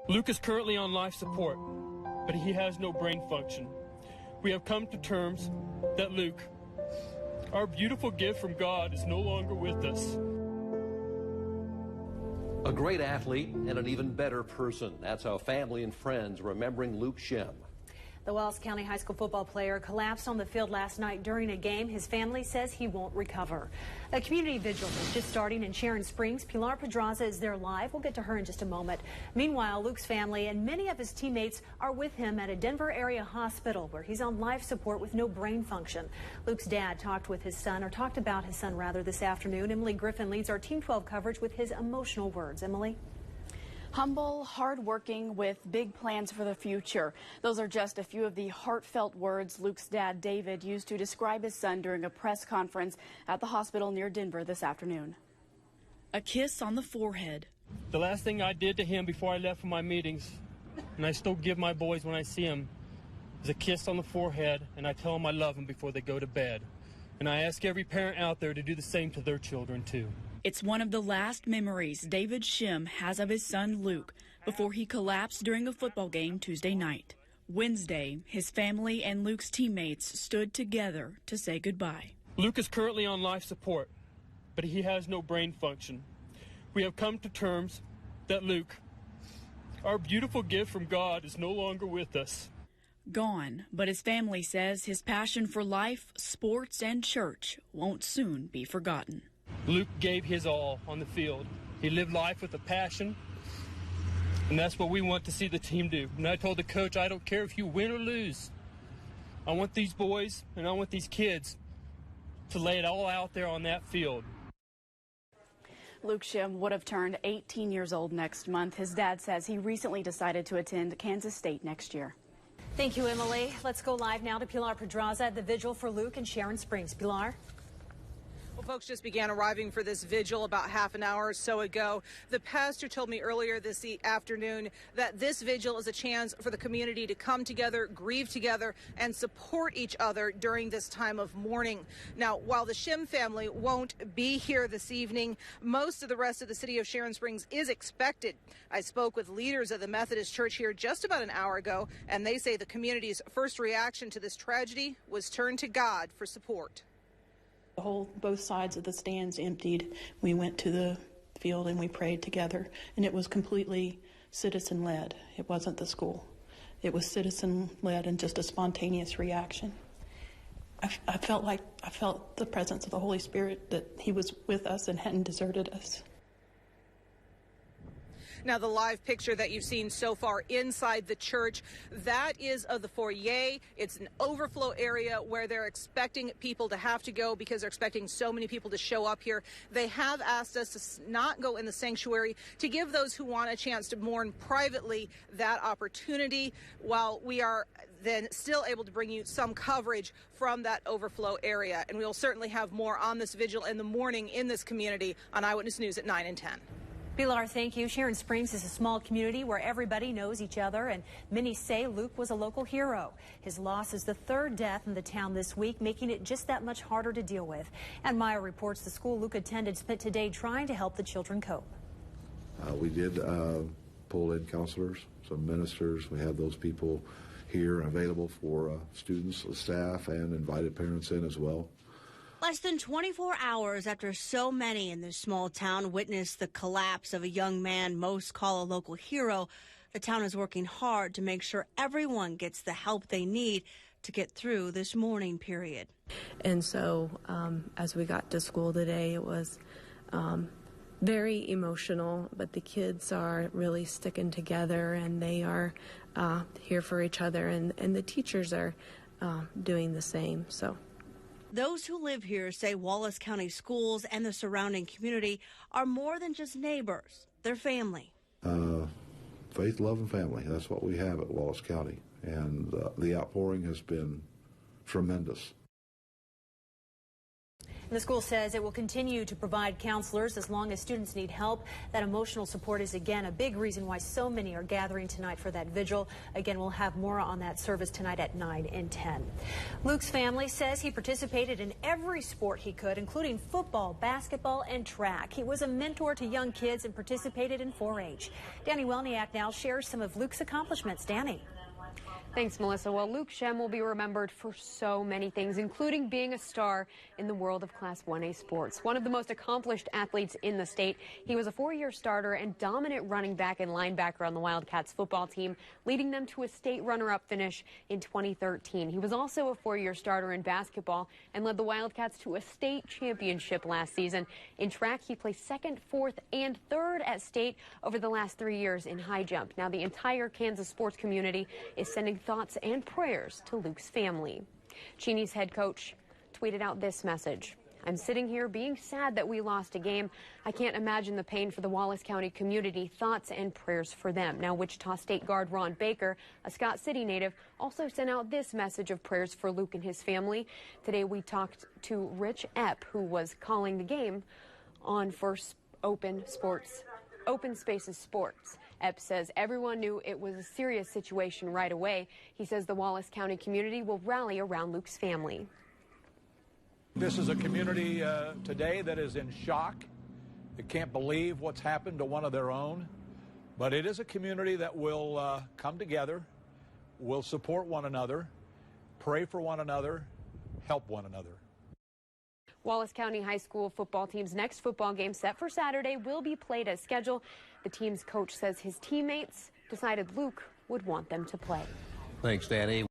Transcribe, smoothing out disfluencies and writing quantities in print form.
Luke is currently on life support, but he has no brain function. We have come to terms that Luke, our beautiful gift from God, is no longer with us. A great athlete and an even better person. That's how family and friends remembering Luke Shem. The Wallace County High School football player collapsed on the field last night during a game. His family says he won't recover. A community vigil is just starting in Sharon Springs. Pilar Pedraza is there live. We'll get to her in just a moment. Meanwhile, Luke's family and many of his teammates are with him at a Denver area hospital where he's on life support with no brain function. Luke's dad talked about his son this afternoon. Emily Griffin leads our Team 12 coverage with his emotional words. Emily? Humble, hardworking, with big plans for the future. Those are just a few of the heartfelt words Luke's dad, David, used to describe his son during a press conference at the hospital near Denver this afternoon. A kiss on the forehead. The last thing I did to him before I left for my meetings, and I still give my boys when I see them, is a kiss on the forehead, and I tell them I love them before they go to bed. And I ask every parent out there to do the same to their children, too. It's one of the last memories David Shem has of his son Luke before he collapsed during a football game Tuesday night. Wednesday, his family and Luke's teammates stood together to say goodbye. Luke is currently on life support, but he has no brain function. We have come to terms that Luke, our beautiful gift from God, is no longer with us. Gone, but his family says his passion for life, sports, and church won't soon be forgotten. Luke gave his all on the field. He lived life with a passion, and that's what we want to see the team do. And I told the coach, I don't care if you win or lose. I want these boys and I want these kids to lay it all out there on that field. Luke Shem would have turned 18 years old next month. His dad says he recently decided to attend Kansas State next year. Thank you, Emily. Let's go live now to Pilar Pedraza at the vigil for Luke in Sharon Springs. Pilar? Well, folks just began arriving for this vigil about half an hour or so ago. The pastor told me earlier this afternoon that this vigil is a chance for the community to come together, grieve together, and support each other during this time of mourning. Now, while the Shem family won't be here this evening, most of the rest of the city of Sharon Springs is expected. I spoke with leaders of the Methodist Church here just about an hour ago, and they say the community's first reaction to this tragedy was turn to God for support. Both sides of the stands emptied. We went to the field and we prayed together, and it was completely citizen-led. It wasn't the school. It was citizen-led and just a spontaneous reaction. I felt the presence of the Holy Spirit, that he was with us and hadn't deserted us. Now, the live picture that you've seen so far inside the church, that is of the foyer. It's an overflow area where they're expecting people to have to go because they're expecting so many people to show up here. They have asked us to not go in the sanctuary to give those who want a chance to mourn privately that opportunity, while we are then still able to bring you some coverage from that overflow area. And we will certainly have more on this vigil in the morning in this community on Eyewitness News at 9 and 10. Pilar, thank you. Sharon Springs is a small community where everybody knows each other, and many say Luke was a local hero. His loss is the third death in the town this week, making it just that much harder to deal with. And Maya reports the school Luke attended spent today trying to help the children cope. We did pull in counselors, some ministers. We have those people here available for students, staff, and invited parents in as well. Less than 24 hours after so many in this small town witnessed the collapse of a young man most call a local hero, the town is working hard to make sure everyone gets the help they need to get through this mourning period. And so as we got to school today, it was very emotional, but the kids are really sticking together, and they are here for each other, and the teachers are doing the same. So. Those who live here say Wallace County schools and the surrounding community are more than just neighbors. They're family. Faith, love, and family. That's what we have at Wallace County. And the outpouring has been tremendous. And the school says it will continue to provide counselors as long as students need help. That emotional support is, again, a big reason why so many are gathering tonight for that vigil. Again, we'll have more on that service tonight at 9 and 10. Luke's family says he participated in every sport he could, including football, basketball, and track. He was a mentor to young kids and participated in 4-H. Danny Welniak now shares some of Luke's accomplishments. Danny. Thanks, Melissa. Well, Luke Shem will be remembered for so many things, including being a star in the world of Class 1A sports. One of the most accomplished athletes in the state. He was a 4-year starter and dominant running back and linebacker on the Wildcats football team, leading them to a state runner-up finish in 2013. He was also a 4-year starter in basketball and led the Wildcats to a state championship last season. In track, he placed 2nd, 4th, and 3rd at state over the last 3 years in high jump. Now, the entire Kansas sports community is sending thoughts and prayers to Luke's family. Cheney's head coach tweeted out this message. I'm sitting here being sad that we lost a game. I can't imagine the pain for the Wallace County community. Thoughts and prayers for them. Now, Wichita State guard Ron Baker, a Scott City native, also sent out this message of prayers for Luke and his family. Today, we talked to Rich Epp, who was calling the game on First Open Spaces Sports. Epp says everyone knew it was a serious situation right away. He says the Wallace County community will rally around Luke's family. This is a community today that is in shock. They can't believe what's happened to one of their own. But it is a community that will come together, will support one another, pray for one another, help one another. Wallace County High School football team's next football game, set for Saturday, will be played as scheduled. The team's coach says his teammates decided Luke would want them to play. Thanks, Danny.